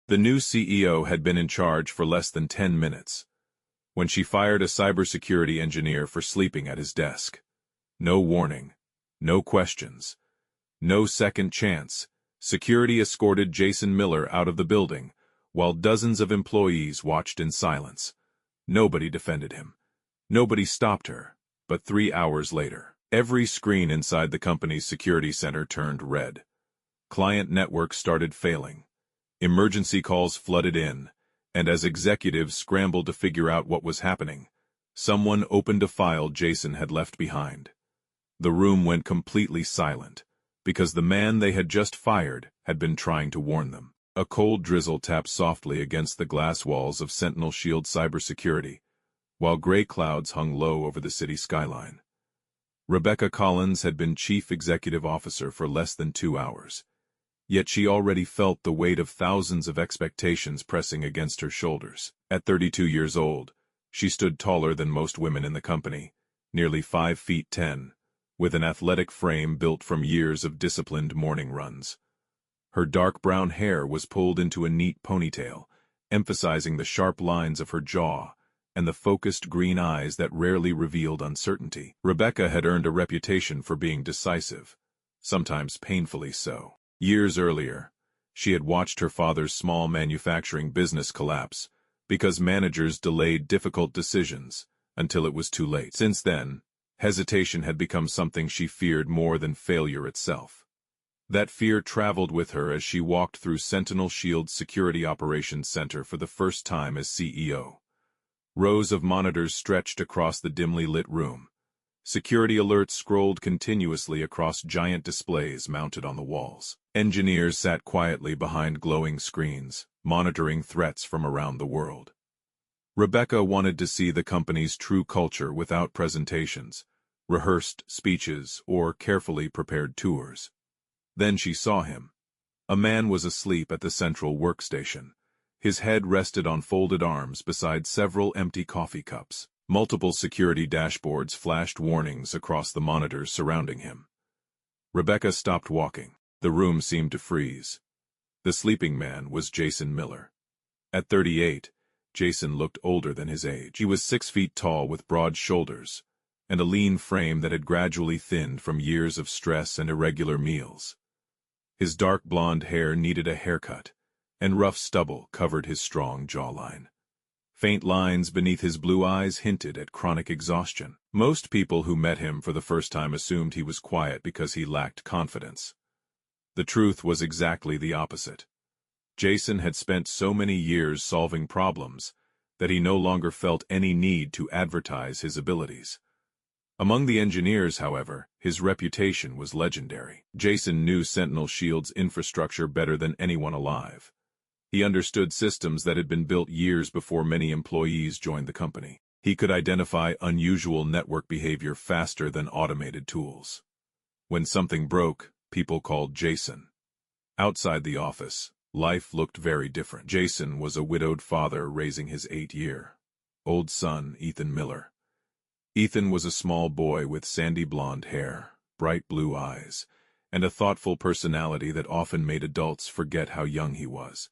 The new CEO had been in charge for less than 10 minutes, when she fired a cybersecurity engineer for sleeping at his desk. No warning, no questions, no second chance. Security escorted Jason Miller out of the building, while dozens of employees watched in silence. Nobody defended him. Nobody stopped her. But 3 hours later, every screen inside the company's security center turned red. Client networks started failing. Emergency calls flooded in, and as executives scrambled to figure out what was happening, someone opened a file Jason had left behind. The room went completely silent, because the man they had just fired had been trying to warn them. A cold drizzle tapped softly against the glass walls of Sentinel Shield cybersecurity, while gray clouds hung low over the city skyline. Rebecca Collins had been chief executive officer for less than 2 hours. Yet she already felt the weight of thousands of expectations pressing against her shoulders. At 32 years old, she stood taller than most women in the company, nearly 5 feet 10, with an athletic frame built from years of disciplined morning runs. Her dark brown hair was pulled into a neat ponytail, emphasizing the sharp lines of her jaw and the focused green eyes that rarely revealed uncertainty. Rebecca had earned a reputation for being decisive, sometimes painfully so. Years earlier, she had watched her father's small manufacturing business collapse because managers delayed difficult decisions until it was too late. Since then, hesitation had become something she feared more than failure itself. That fear traveled with her as she walked through Sentinel Shield's Security Operations Center for the first time as CEO. Rows of monitors stretched across the dimly lit room. Security alerts scrolled continuously across giant displays mounted on the walls. Engineers sat quietly behind glowing screens, monitoring threats from around the world. Rebecca wanted to see the company's true culture without presentations, rehearsed speeches, or carefully prepared tours. Then she saw him. A man was asleep at the central workstation. His head rested on folded arms beside several empty coffee cups. Multiple security dashboards flashed warnings across the monitors surrounding him. Rebecca stopped walking. The room seemed to freeze. The sleeping man was Jason Miller. At 38, Jason looked older than his age. He was 6 feet tall with broad shoulders, and a lean frame that had gradually thinned from years of stress and irregular meals. His dark blonde hair needed a haircut, and rough stubble covered his strong jawline. Faint lines beneath his blue eyes hinted at chronic exhaustion. Most people who met him for the first time assumed he was quiet because he lacked confidence. The truth was exactly the opposite. Jason had spent so many years solving problems that he no longer felt any need to advertise his abilities. Among the engineers, however, his reputation was legendary. Jason knew Sentinel Shield's infrastructure better than anyone alive. He understood systems that had been built years before many employees joined the company. He could identify unusual network behavior faster than automated tools. When something broke, people called Jason. Outside the office, life looked very different. Jason was a widowed father raising his 8-year-old son, Ethan Miller. Ethan was a small boy with sandy blonde hair, bright blue eyes, and a thoughtful personality that often made adults forget how young he was.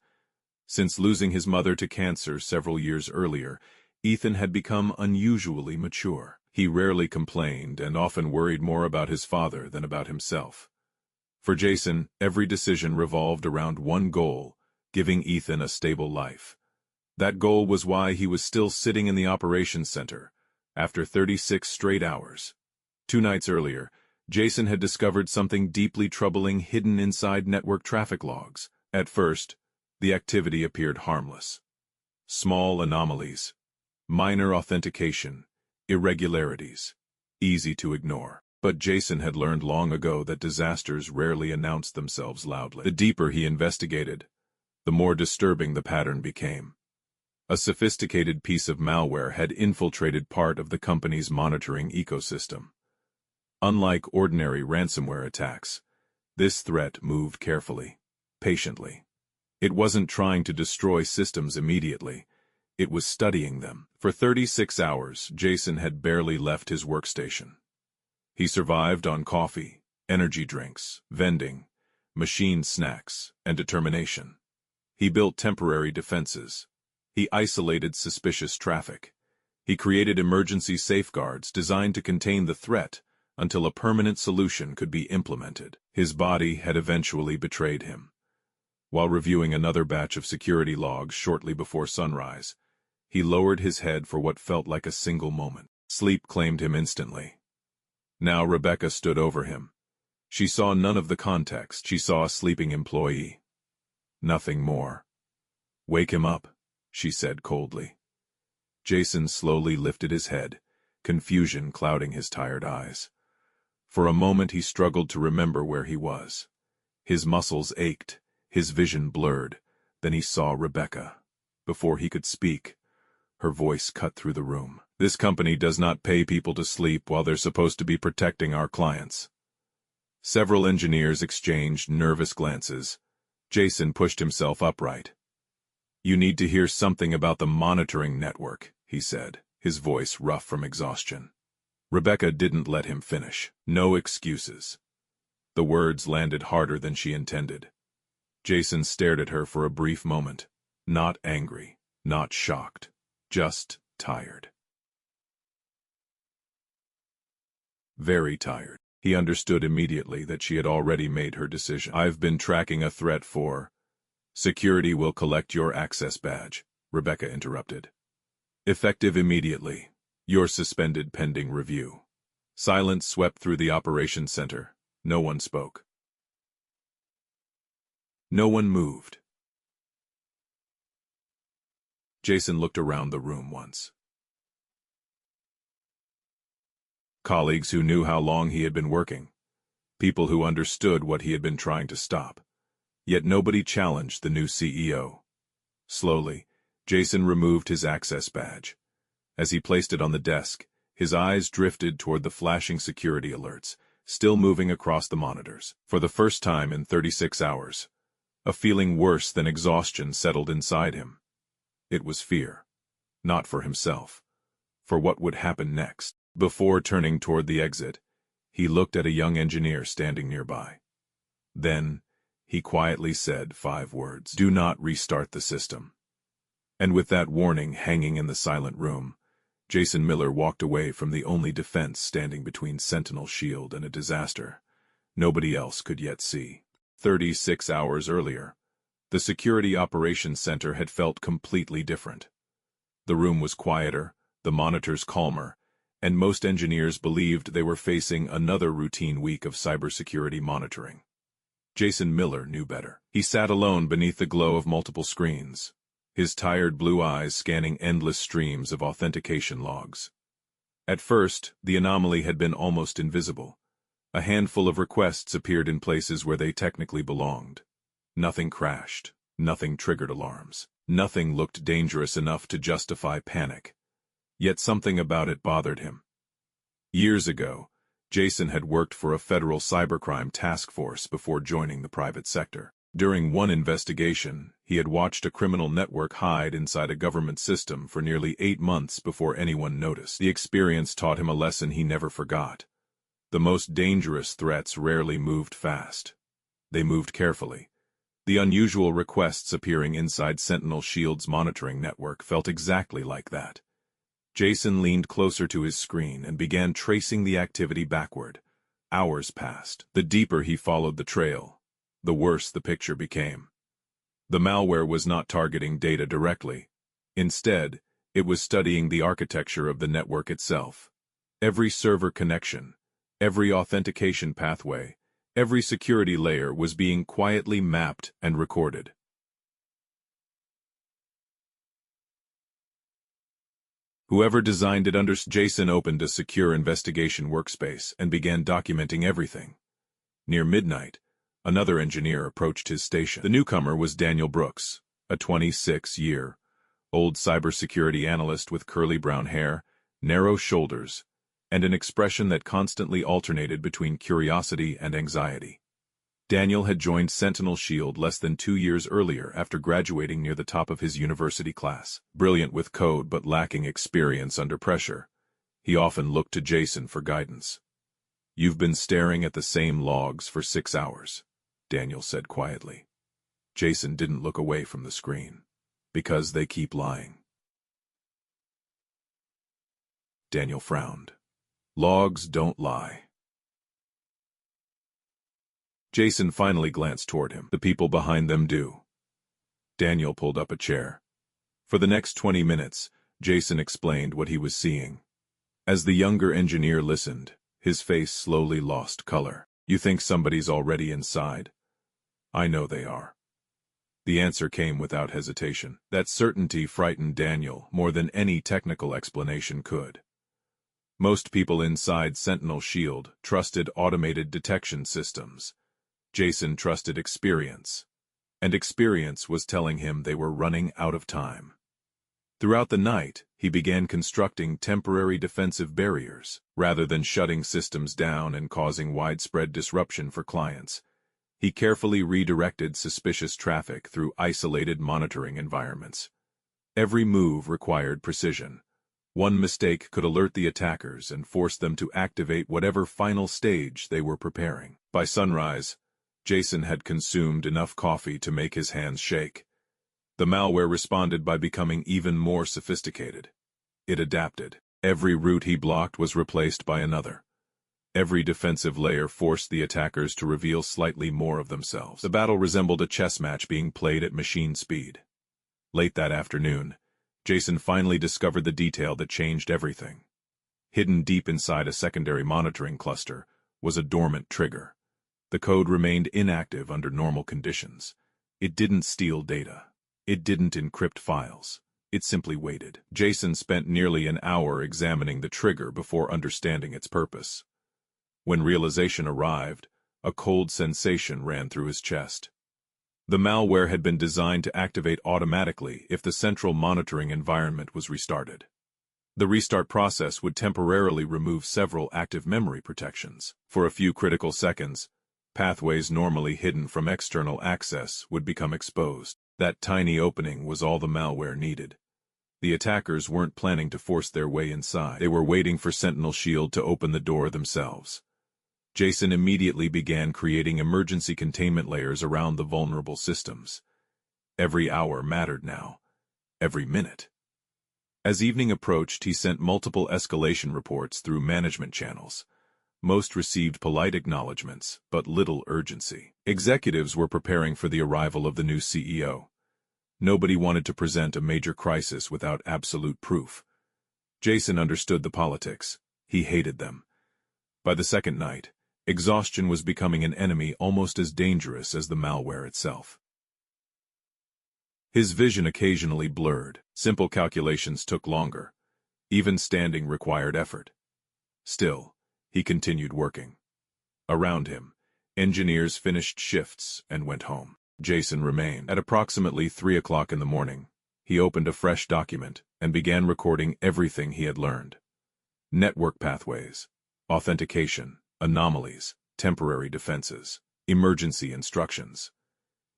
Since losing his mother to cancer several years earlier, Ethan had become unusually mature. He rarely complained and often worried more about his father than about himself. For Jason, every decision revolved around one goal: giving Ethan a stable life. That goal was why he was still sitting in the operations center, after 36 straight hours. 2 nights earlier, Jason had discovered something deeply troubling hidden inside network traffic logs. At first, the activity appeared harmless. Small anomalies, minor authentication, irregularities, easy to ignore. But Jason had learned long ago that disasters rarely announced themselves loudly. The deeper he investigated, the more disturbing the pattern became. A sophisticated piece of malware had infiltrated part of the company's monitoring ecosystem. Unlike ordinary ransomware attacks, this threat moved carefully, patiently. It wasn't trying to destroy systems immediately. It was studying them. For 36 hours, Jason had barely left his workstation. He survived on coffee, energy drinks, vending, machine snacks, and determination. He built temporary defenses. He isolated suspicious traffic. He created emergency safeguards designed to contain the threat until a permanent solution could be implemented. His body had eventually betrayed him. While reviewing another batch of security logs shortly before sunrise, he lowered his head for what felt like a single moment. Sleep claimed him instantly. Now Rebecca stood over him. She saw none of the context. She saw a sleeping employee. Nothing more. "Wake him up," she said coldly. Jason slowly lifted his head, confusion clouding his tired eyes. For a moment he struggled to remember where he was. His muscles ached, his vision blurred. Then he saw Rebecca. Before he could speak, her voice cut through the room. "This company does not pay people to sleep while they're supposed to be protecting our clients." Several engineers exchanged nervous glances. Jason pushed himself upright. "You need to hear something about the monitoring network," he said, his voice rough from exhaustion. Rebecca didn't let him finish. "No excuses." The words landed harder than she intended. Jason stared at her for a brief moment. Not angry, not shocked, just tired. Very tired. He understood immediately that she had already made her decision. "I've been tracking a threat for—" "Security will collect your access badge," Rebecca interrupted. "Effective immediately. You're suspended pending review." Silence swept through the operations center. No one spoke. No one moved. Jason looked around the room once. Colleagues who knew how long he had been working. People who understood what he had been trying to stop. Yet nobody challenged the new CEO. Slowly, Jason removed his access badge. As he placed it on the desk, his eyes drifted toward the flashing security alerts, still moving across the monitors. For the first time in 36 hours, a feeling worse than exhaustion settled inside him. It was fear. Not for himself. For what would happen next. Before turning toward the exit, he looked at a young engineer standing nearby. Then, he quietly said 5 words. "Do not restart the system." And with that warning hanging in the silent room, Jason Miller walked away from the only defense standing between Sentinel's shield and a disaster nobody else could yet see. 36 hours earlier, the Security Operations Center had felt completely different. The room was quieter, the monitors calmer, and most engineers believed they were facing another routine week of cybersecurity monitoring. Jason Miller knew better. He sat alone beneath the glow of multiple screens, his tired blue eyes scanning endless streams of authentication logs. At first, the anomaly had been almost invisible. A handful of requests appeared in places where they technically belonged. Nothing crashed, nothing triggered alarms, nothing looked dangerous enough to justify panic. Yet something about it bothered him. Years ago, Jason had worked for a federal cybercrime task force before joining the private sector. During one investigation, he had watched a criminal network hide inside a government system for nearly 8 months before anyone noticed. The experience taught him a lesson he never forgot. The most dangerous threats rarely moved fast. They moved carefully. The unusual requests appearing inside Sentinel Shield's monitoring network felt exactly like that. Jason leaned closer to his screen and began tracing the activity backward. Hours passed. The deeper he followed the trail, the worse the picture became. The malware was not targeting data directly. Instead, it was studying the architecture of the network itself. Every server connection, every authentication pathway, every security layer was being quietly mapped and recorded. Whoever designed it understood. Jason opened a secure investigation workspace and began documenting everything. Near midnight, another engineer approached his station. The newcomer was Daniel Brooks, a 26-year-old cybersecurity analyst with curly brown hair, narrow shoulders, and an expression that constantly alternated between curiosity and anxiety. Daniel had joined Sentinel Shield less than 2 years earlier after graduating near the top of his university class. Brilliant with code but lacking experience under pressure, he often looked to Jason for guidance. "You've been staring at the same logs for 6 hours," Daniel said quietly. Jason didn't look away from the screen. Because they keep lying. Daniel frowned. Logs don't lie. Jason finally glanced toward him. The people behind them do. Daniel pulled up a chair. For the next 20 minutes, Jason explained what he was seeing. As the younger engineer listened, his face slowly lost color. You think somebody's already inside? I know they are. The answer came without hesitation. That certainty frightened Daniel more than any technical explanation could. Most people inside Sentinel Shield trusted automated detection systems. Jason trusted experience. And experience was telling him they were running out of time. Throughout the night, he began constructing temporary defensive barriers. Rather than shutting systems down and causing widespread disruption for clients, he carefully redirected suspicious traffic through isolated monitoring environments. Every move required precision. One mistake could alert the attackers and force them to activate whatever final stage they were preparing. By sunrise, Jason had consumed enough coffee to make his hands shake. The malware responded by becoming even more sophisticated. It adapted. Every route he blocked was replaced by another. Every defensive layer forced the attackers to reveal slightly more of themselves. The battle resembled a chess match being played at machine speed. Late that afternoon, Jason finally discovered the detail that changed everything. Hidden deep inside a secondary monitoring cluster was a dormant trigger. The code remained inactive under normal conditions. It didn't steal data. It didn't encrypt files. It simply waited. Jason spent nearly an hour examining the trigger before understanding its purpose. When realization arrived, a cold sensation ran through his chest. The malware had been designed to activate automatically if the central monitoring environment was restarted. The restart process would temporarily remove several active memory protections. For a few critical seconds, pathways normally hidden from external access would become exposed. That tiny opening was all the malware needed. The attackers weren't planning to force their way inside. They were waiting for Sentinel Shield to open the door themselves. Jason immediately began creating emergency containment layers around the vulnerable systems. Every hour mattered now. Every minute. As evening approached, he sent multiple escalation reports through management channels. Most received polite acknowledgments, but little urgency. Executives were preparing for the arrival of the new CEO. Nobody wanted to present a major crisis without absolute proof. Jason understood the politics. He hated them. By the second night, exhaustion was becoming an enemy almost as dangerous as the malware itself. His vision occasionally blurred. Simple calculations took longer. Even standing required effort. Still, he continued working. Around him, engineers finished shifts and went home. Jason remained. At approximately 3 o'clock in the morning, he opened a fresh document and began recording everything he had learned. Network pathways, authentication, anomalies, temporary defenses, emergency instructions.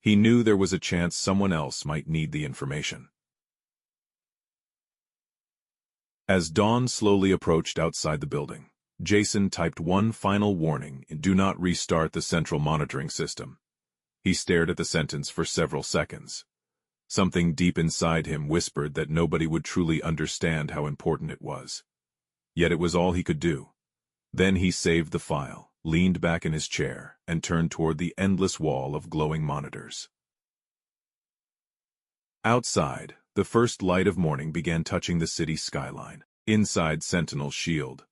He knew there was a chance someone else might need the information. As dawn slowly approached outside the building, Jason typed one final warning: do not restart the central monitoring system. He stared at the sentence for several seconds. Something deep inside him whispered that nobody would truly understand how important it was. Yet it was all he could do. Then he saved the file, leaned back in his chair, and turned toward the endless wall of glowing monitors. Outside, the first light of morning began touching the city skyline. Inside Sentinel Shield,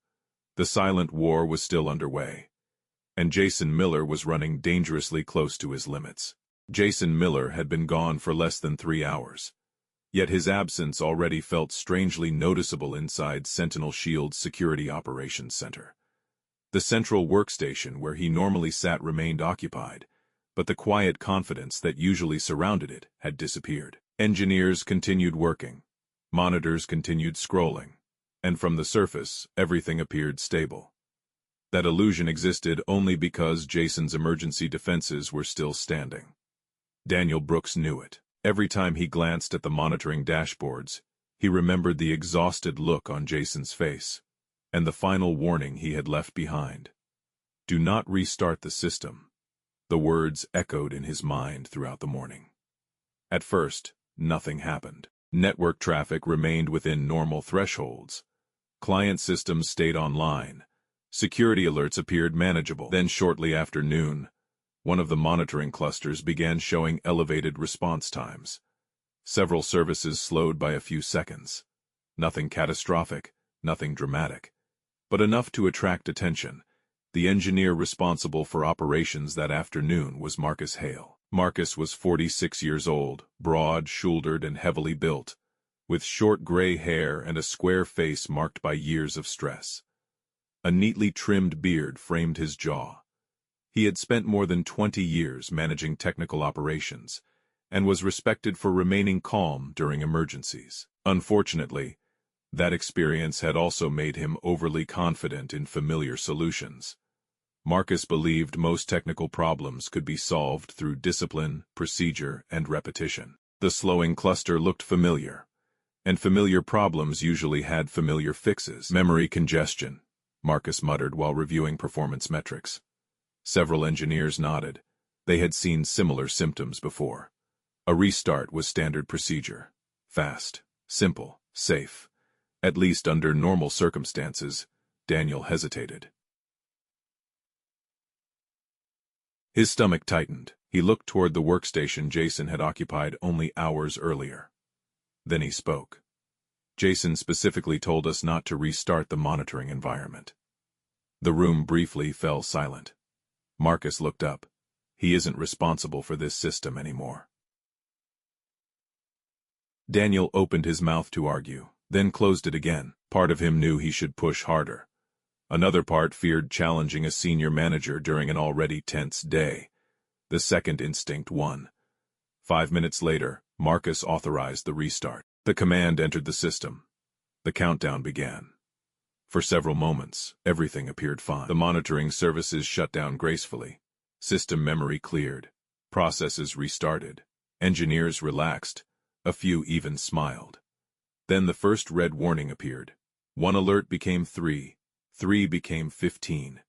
the silent war was still underway, and Jason Miller was running dangerously close to his limits. Jason Miller had been gone for less than 3 hours, yet his absence already felt strangely noticeable inside Sentinel Shield's Security Operations Center. The central workstation where he normally sat remained occupied, but the quiet confidence that usually surrounded it had disappeared. Engineers continued working, monitors continued scrolling, and from the surface, everything appeared stable. That illusion existed only because Jason's emergency defenses were still standing. Daniel Brooks knew it. Every time he glanced at the monitoring dashboards, he remembered the exhausted look on Jason's face, and the final warning he had left behind. Do not restart the system. The words echoed in his mind throughout the morning. At first, nothing happened. Network traffic remained within normal thresholds. Client systems stayed online. Security alerts appeared manageable. Then shortly after noon, one of the monitoring clusters began showing elevated response times. Several services slowed by a few seconds. Nothing catastrophic, nothing dramatic, but enough to attract attention. The engineer responsible for operations that afternoon was Marcus Hale. Marcus was 46 years old, broad-shouldered and heavily built, with short gray hair and a square face marked by years of stress. A neatly trimmed beard framed his jaw. He had spent more than 20 years managing technical operations, and was respected for remaining calm during emergencies. Unfortunately, that experience had also made him overly confident in familiar solutions. Marcus believed most technical problems could be solved through discipline, procedure, and repetition. The slowing cluster looked familiar, and familiar problems usually had familiar fixes. Memory congestion, Marcus muttered while reviewing performance metrics. Several engineers nodded. They had seen similar symptoms before. A restart was standard procedure. Fast, simple, safe. At least under normal circumstances. Daniel hesitated. His stomach tightened. He looked toward the workstation Jason had occupied only hours earlier. Then he spoke. Jason specifically told us not to restart the monitoring environment. The room briefly fell silent. Marcus looked up. He isn't responsible for this system anymore. Daniel opened his mouth to argue, then closed it again. Part of him knew he should push harder. Another part feared challenging a senior manager during an already tense day. The second instinct won. 5 minutes later, Marcus authorized the restart. The command entered the system. The countdown began. For several moments, everything appeared fine. The monitoring services shut down gracefully. System memory cleared. Processes restarted. Engineers relaxed. A few even smiled. Then the first red warning appeared. 1 alert became 3. 3 became 15.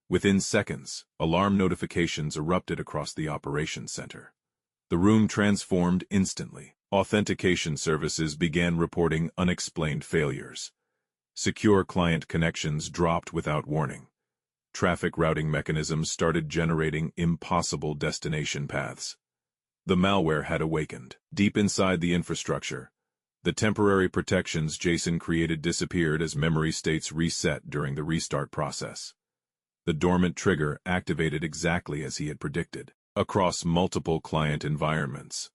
Within seconds, alarm notifications erupted across the operations center. The room transformed instantly. Authentication services began reporting unexplained failures. Secure client connections dropped without warning. Traffic routing mechanisms started generating impossible destination paths. The malware had awakened. Deep inside the infrastructure, the temporary protections Jason created disappeared as memory states reset during the restart process. The dormant trigger activated exactly as he had predicted. Across multiple client environments,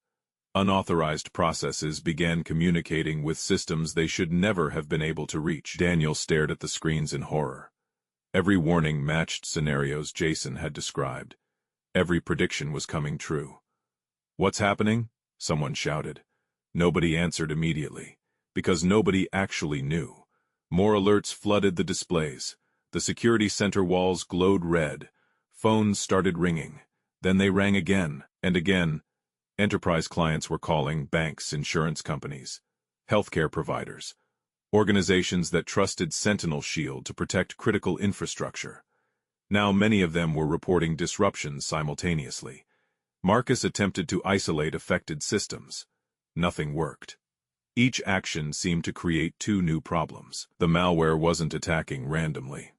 unauthorized processes began communicating with systems they should never have been able to reach. Daniel stared at the screens in horror. Every warning matched scenarios Jason had described. Every prediction was coming true. "What's happening?" someone shouted. Nobody answered immediately, because nobody actually knew. More alerts flooded the displays. The security center walls glowed red. Phones started ringing. Then they rang again and again. Enterprise clients were calling banks, insurance companies, healthcare providers, organizations that trusted Sentinel Shield to protect critical infrastructure. Now many of them were reporting disruptions simultaneously. Marcus attempted to isolate affected systems. Nothing worked. Each action seemed to create 2 new problems. The malware wasn't attacking randomly.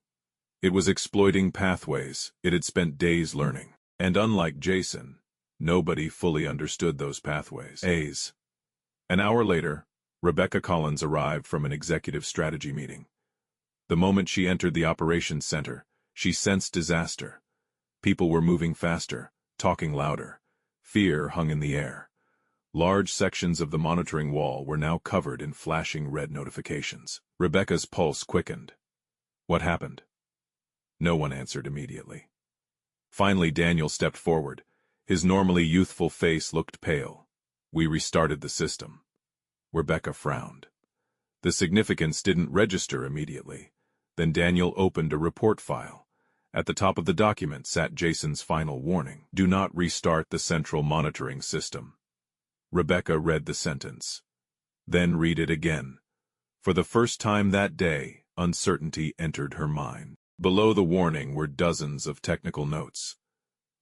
It was exploiting pathways it had spent days learning. And unlike Jason, nobody fully understood those pathways. An hour later, Rebecca Collins arrived from an executive strategy meeting. The moment she entered the operations center, she sensed disaster. People were moving faster, talking louder. Fear hung in the air. Large sections of the monitoring wall were now covered in flashing red notifications. Rebecca's pulse quickened. What happened? No one answered immediately. Finally, Daniel stepped forward. His normally youthful face looked pale. "We restarted the system." Rebecca frowned. The significance didn't register immediately. Then Daniel opened a report file. At the top of the document sat Jason's final warning. "Do not restart the central monitoring system." Rebecca read the sentence. Then read it again. For the first time that day, uncertainty entered her mind. Below the warning were dozens of technical notes.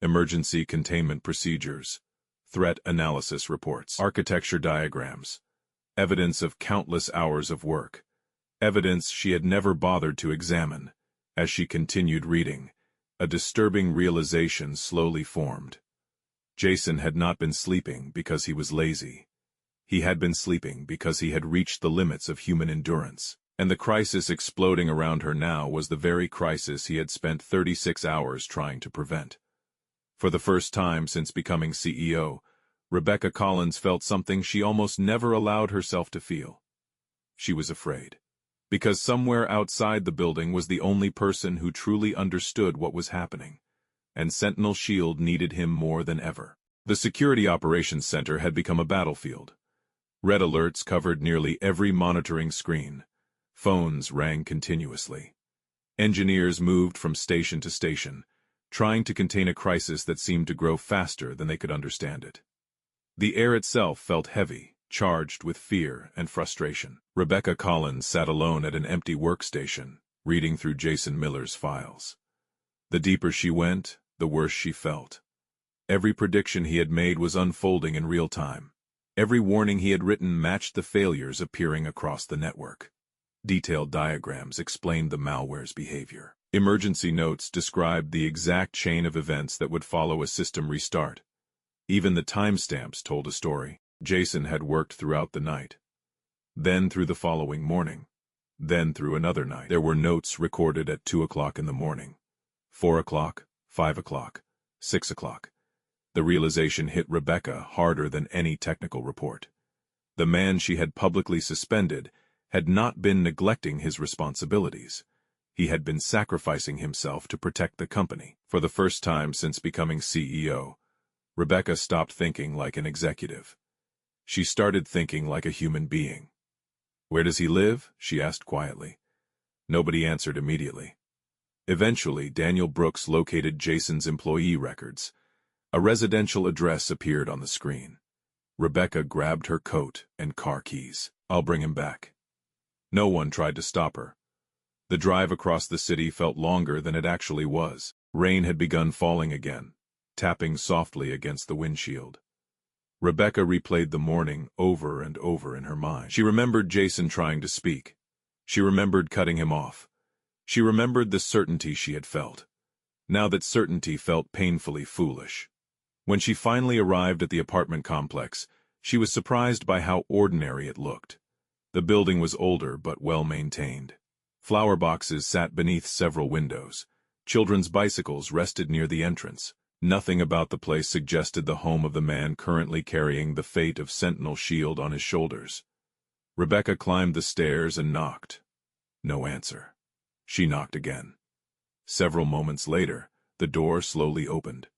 Emergency containment procedures. threat analysis reports, architecture diagrams, evidence of countless hours of work, evidence she had never bothered to examine. As she continued reading, a disturbing realization slowly formed. Jason had not been sleeping because he was lazy. He had been sleeping because he had reached the limits of human endurance. And the crisis exploding around her now was the very crisis he had spent 36 hours trying to prevent. For the first time since becoming CEO, Rebecca Collins felt something she almost never allowed herself to feel. She was afraid. Because somewhere outside the building was the only person who truly understood what was happening, and Sentinel Shield needed him more than ever. The Security Operations Center had become a battlefield. Red alerts covered nearly every monitoring screen. Phones rang continuously. Engineers moved from station to station, trying to contain a crisis that seemed to grow faster than they could understand it. The air itself felt heavy, charged with fear and frustration. Rebecca Collins sat alone at an empty workstation, reading through Jason Miller's files. The deeper she went, the worse she felt. Every prediction he had made was unfolding in real time. Every warning he had written matched the failures appearing across the network. Detailed diagrams explained the malware's behavior. Emergency notes described the exact chain of events that would follow a system restart. Even the timestamps told a story. Jason had worked throughout the night, then through the following morning, then through another night. There were notes recorded at 2 o'clock in the morning, 4 o'clock, 5 o'clock, 6 o'clock. The realization hit Rebecca harder than any technical report. The man she had publicly suspended had not been neglecting his responsibilities. He had been sacrificing himself to protect the company. For the first time since becoming CEO, Rebecca stopped thinking like an executive. She started thinking like a human being. "Where does he live?" she asked quietly. Nobody answered immediately. Eventually, Daniel Brooks located Jason's employee records. A residential address appeared on the screen. Rebecca grabbed her coat and car keys. "I'll bring him back." No one tried to stop her. The drive across the city felt longer than it actually was. Rain had begun falling again, tapping softly against the windshield. Rebecca replayed the morning over and over in her mind. She remembered Jason trying to speak. She remembered cutting him off. She remembered the certainty she had felt. Now that certainty felt painfully foolish. When she finally arrived at the apartment complex, she was surprised by how ordinary it looked. The building was older but well-maintained. Flower boxes sat beneath several windows. Children's bicycles rested near the entrance. Nothing about the place suggested the home of the man currently carrying the fate of Sentinel Shield on his shoulders. Rebecca climbed the stairs and knocked. No answer. She knocked again. Several moments later, the door slowly opened.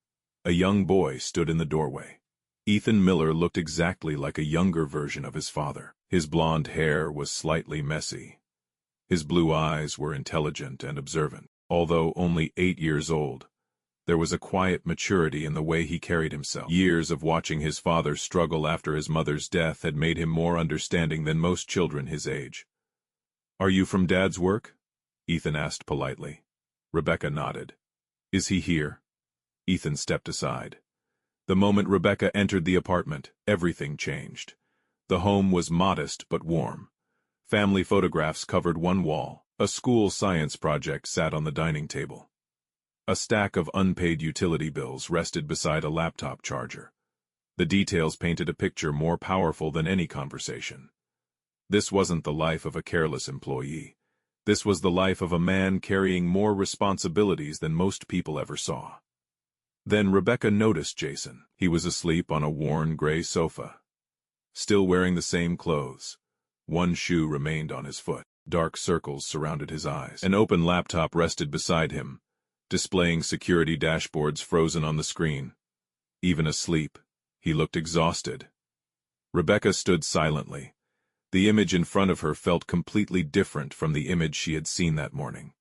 A young boy stood in the doorway. Ethan Miller looked exactly like a younger version of his father. His blonde hair was slightly messy. His blue eyes were intelligent and observant. Although only 8 years old, there was a quiet maturity in the way he carried himself. Years of watching his father struggle after his mother's death had made him more understanding than most children his age. "Are you from Dad's work?" Ethan asked politely. Rebecca nodded. "Is he here?" Ethan stepped aside. The moment Rebecca entered the apartment, everything changed. The home was modest but warm. Family photographs covered one wall. A school science project sat on the dining table. A stack of unpaid utility bills rested beside a laptop charger. The details painted a picture more powerful than any conversation. This wasn't the life of a careless employee. This was the life of a man carrying more responsibilities than most people ever saw. Then Rebecca noticed Jason. He was asleep on a worn gray sofa. Still wearing the same clothes. One shoe remained on his foot. Dark circles surrounded his eyes. An open laptop rested beside him, displaying security dashboards frozen on the screen. Even asleep, he looked exhausted. Rebecca stood silently. The image in front of her felt completely different from the image she had seen that morning.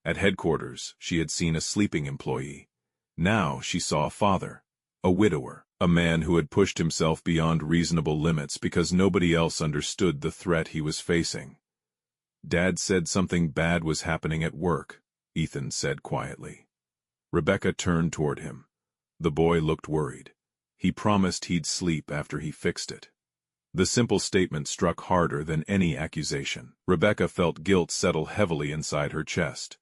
At headquarters, she had seen a sleeping employee. Now she saw a father, a widower, a man who had pushed himself beyond reasonable limits because nobody else understood the threat he was facing. "Dad said something bad was happening at work," Ethan said quietly. Rebecca turned toward him. The boy looked worried. He promised he'd sleep after he fixed it. The simple statement struck harder than any accusation. Rebecca felt guilt settle heavily inside her chest.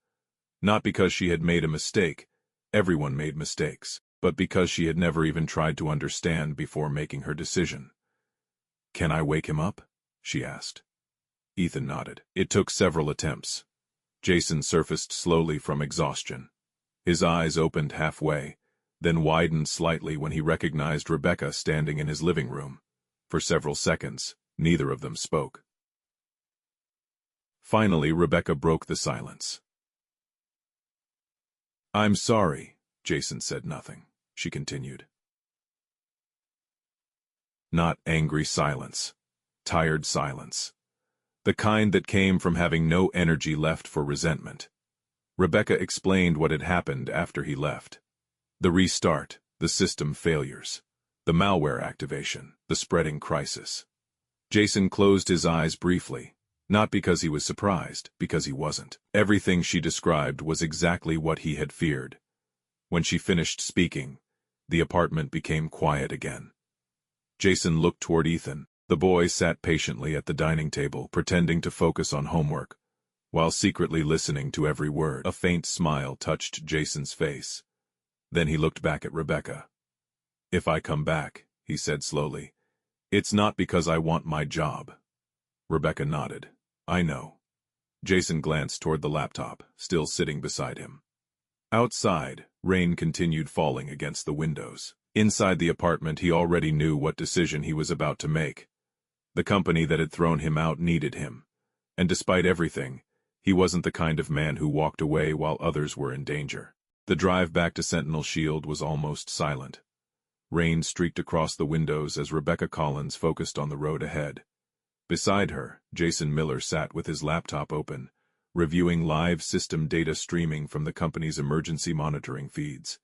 Not because she had made a mistake, everyone made mistakes, but because she had never even tried to understand before making her decision. "Can I wake him up?" she asked. Ethan nodded. It took several attempts. Jason surfaced slowly from exhaustion. His eyes opened halfway, then widened slightly when he recognized Rebecca standing in his living room. For several seconds, neither of them spoke. Finally, Rebecca broke the silence. "I'm sorry," Jason said nothing. She continued. Not angry silence. Tired silence. The kind that came from having no energy left for resentment. Rebecca explained what had happened after he left. The restart, the system failures, the malware activation, the spreading crisis. Jason closed his eyes briefly, not because he was surprised, because he wasn't. Everything she described was exactly what he had feared. When she finished speaking, the apartment became quiet again. Jason looked toward Ethan. The boy sat patiently at the dining table, pretending to focus on homework, while secretly listening to every word. A faint smile touched Jason's face. Then he looked back at Rebecca. "If I come back," he said slowly, "it's not because I want my job." Rebecca nodded. "I know." Jason glanced toward the laptop, still sitting beside him. Outside, rain continued falling against the windows. Inside the apartment, he already knew what decision he was about to make. The company that had thrown him out needed him. And despite everything, he wasn't the kind of man who walked away while others were in danger. The drive back to Sentinel Shield was almost silent. Rain streaked across the windows as Rebecca Collins focused on the road ahead. Beside her, Jason Miller sat with his laptop open, reviewing live system data streaming from the company's emergency monitoring feeds.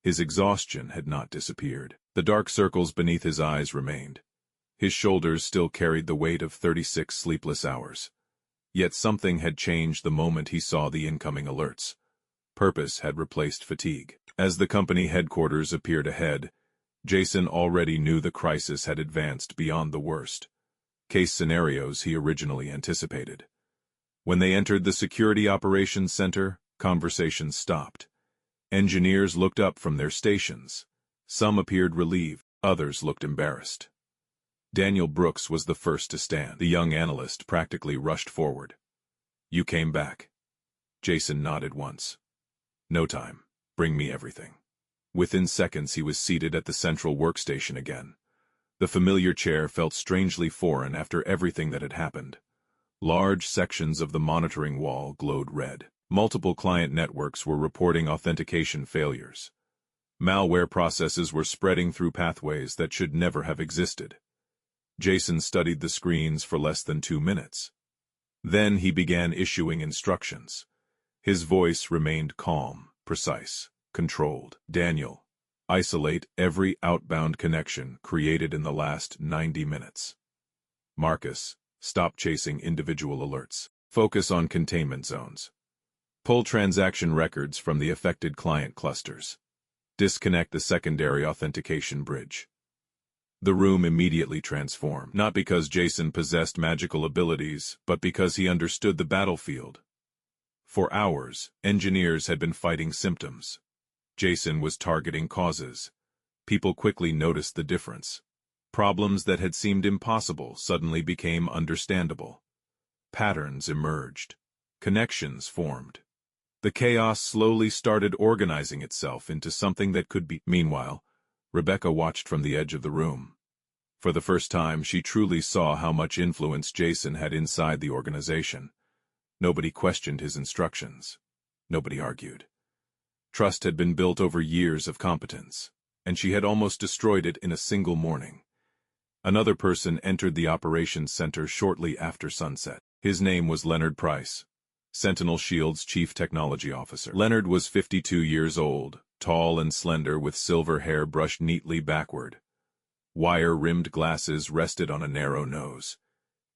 His exhaustion had not disappeared. The dark circles beneath his eyes remained. His shoulders still carried the weight of 36 sleepless hours. Yet something had changed the moment he saw the incoming alerts. Purpose had replaced fatigue. As the company headquarters appeared ahead, Jason already knew the crisis had advanced beyond the worst case scenarios he originally anticipated. When they entered the Security Operations Center, conversations stopped. Engineers looked up from their stations. Some appeared relieved, others looked embarrassed. Daniel Brooks was the first to stand. The young analyst practically rushed forward. "You came back." Jason nodded once. "No time. Bring me everything." Within seconds he was seated at the central workstation again. The familiar chair felt strangely foreign after everything that had happened. Large sections of the monitoring wall glowed red. Multiple client networks were reporting authentication failures. Malware processes were spreading through pathways that should never have existed. Jason studied the screens for less than 2 minutes. Then he began issuing instructions. His voice remained calm, precise, controlled. "Daniel, isolate every outbound connection created in the last 90 minutes. Marcus, stop chasing individual alerts. Focus on containment zones. Pull transaction records from the affected client clusters. Disconnect the secondary authentication bridge." The room immediately transformed, not because Jason possessed magical abilities, but because he understood the battlefield. For hours, engineers had been fighting symptoms. Jason was targeting causes. People quickly noticed the difference. Problems that had seemed impossible suddenly became understandable. Patterns emerged. Connections formed. The chaos slowly started organizing itself into something that could be. Meanwhile, Rebecca watched from the edge of the room. For the first time, she truly saw how much influence Jason had inside the organization. Nobody questioned his instructions. Nobody argued. Trust had been built over years of competence, and she had almost destroyed it in a single morning. Another person entered the operations center shortly after sunset. His name was Leonard Price, Sentinel Shield's chief technology officer. Leonard was 52 years old, tall and slender with silver hair brushed neatly backward. Wire-rimmed glasses rested on a narrow nose.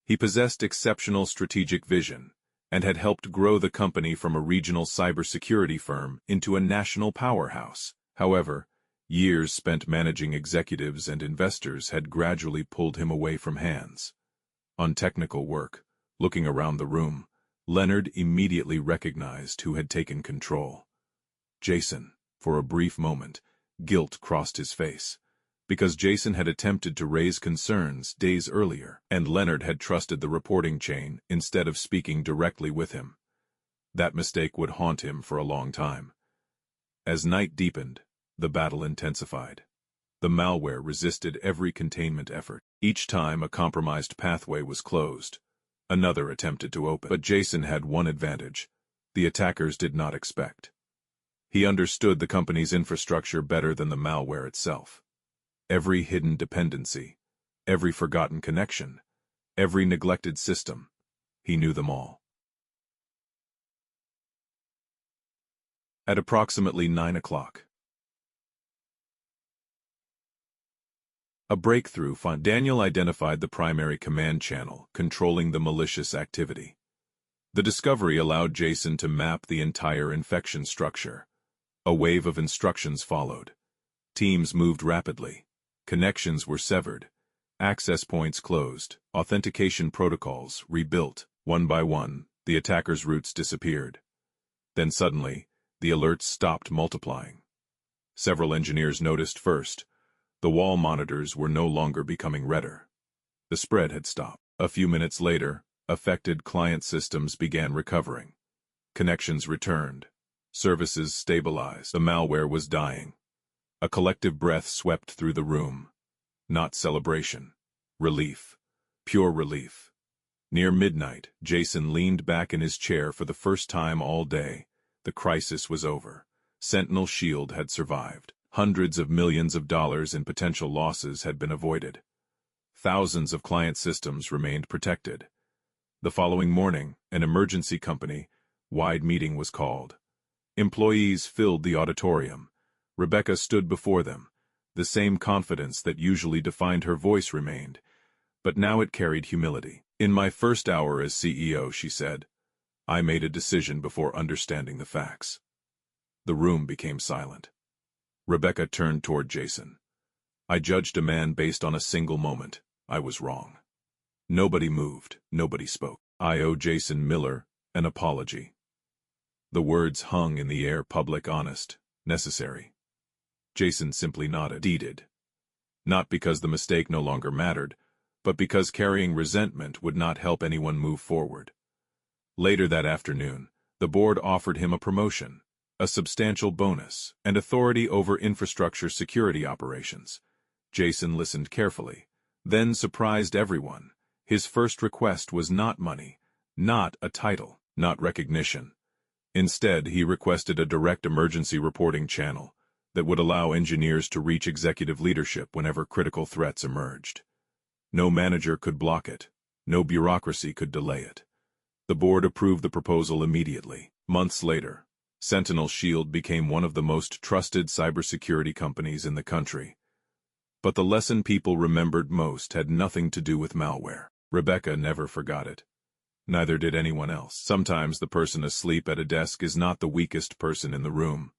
He possessed exceptional strategic vision and had helped grow the company from a regional cybersecurity firm into a national powerhouse. However, Years spent managing executives and investors had gradually pulled him away from hands. On technical work, looking around the room, Leonard immediately recognized who had taken control. Jason. For a brief moment, guilt crossed his face, because Jason had attempted to raise concerns days earlier, and Leonard had trusted the reporting chain instead of speaking directly with him. That mistake would haunt him for a long time. As night deepened, the battle intensified. The malware resisted every containment effort. Each time a compromised pathway was closed, another attempted to open. But Jason had one advantage: the attackers did not expect. He understood the company's infrastructure better than the malware itself. Every hidden dependency, every forgotten connection, every neglected system, he knew them all. At approximately 9 o'clock, a breakthrough found. Daniel identified the primary command channel controlling the malicious activity. The discovery allowed Jason to map the entire infection structure. A wave of instructions followed. Teams moved rapidly. Connections were severed. Access points closed. Authentication protocols rebuilt. One by one, the attackers' routes disappeared. Then suddenly, the alerts stopped multiplying. Several engineers noticed first. The wall monitors were no longer becoming redder. The spread had stopped. A few minutes later, affected client systems began recovering. Connections returned. Services stabilized. The malware was dying. A collective breath swept through the room. Not celebration. Relief. Pure relief. Near midnight, Jason leaned back in his chair for the first time all day. The crisis was over. Sentinel Shield had survived. Hundreds of millions of dollars in potential losses had been avoided. Thousands of client systems remained protected. The following morning, an emergency company-wide meeting was called. Employees filled the auditorium. Rebecca stood before them. The same confidence that usually defined her voice remained, but now it carried humility. "In my first hour as CEO," she said, "I made a decision before understanding the facts." The room became silent. Rebecca turned toward Jason. "I judged a man based on a single moment. I was wrong." Nobody moved. Nobody spoke. "I owe Jason Miller an apology." The words hung in the air: public, honest, necessary. Jason simply nodded. Deeded. Not because the mistake no longer mattered, but because carrying resentment would not help anyone move forward. Later that afternoon, the board offered him a promotion, a substantial bonus, and authority over infrastructure security operations. Jason listened carefully, then surprised everyone. His first request was not money, not a title, not recognition. Instead, he requested a direct emergency reporting channel that would allow engineers to reach executive leadership whenever critical threats emerged. No manager could block it. No bureaucracy could delay it. The board approved the proposal immediately. Months later, Sentinel Shield became one of the most trusted cybersecurity companies in the country. But the lesson people remembered most had nothing to do with malware. Rebecca never forgot it. Neither did anyone else. Sometimes the person asleep at a desk is not the weakest person in the room.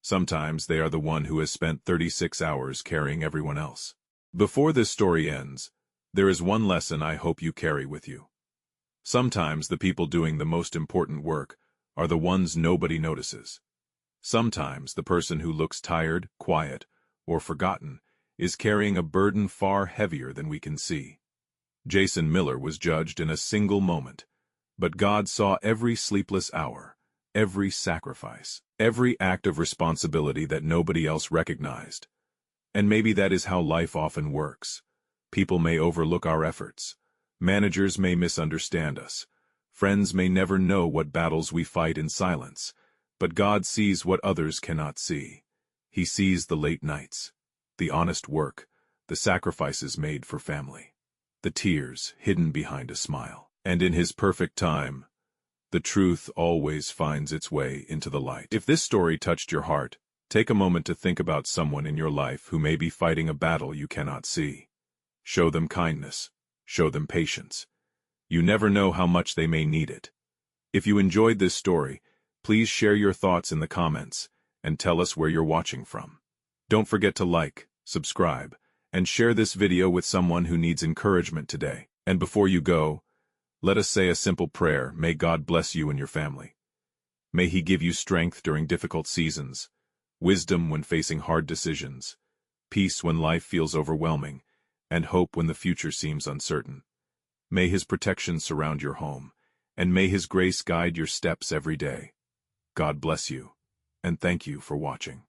Sometimes they are the one who has spent 36 hours carrying everyone else. Before this story ends, there is one lesson I hope you carry with you. Sometimes the people doing the most important work are the ones nobody notices. Sometimes the person who looks tired, quiet, or forgotten is carrying a burden far heavier than we can see. Jason Miller was judged in a single moment, but God saw every sleepless hour, every sacrifice, every act of responsibility that nobody else recognized. And maybe that is how life often works. People may overlook our efforts. Managers may misunderstand us. Friends may never know what battles we fight in silence. But God sees what others cannot see. He sees the late nights, the honest work, the sacrifices made for family, the tears hidden behind a smile. And in His perfect time, the truth always finds its way into the light. If this story touched your heart, take a moment to think about someone in your life who may be fighting a battle you cannot see. Show them kindness. Show them patience. You never know how much they may need it. If you enjoyed this story, please share your thoughts in the comments and tell us where you're watching from. Don't forget to like, subscribe, and share this video with someone who needs encouragement today. And before you go, let us say a simple prayer. May God bless you and your family. May He give you strength during difficult seasons, wisdom when facing hard decisions, peace when life feels overwhelming, and hope when the future seems uncertain. May His protection surround your home, and may His grace guide your steps every day. God bless you, and thank you for watching.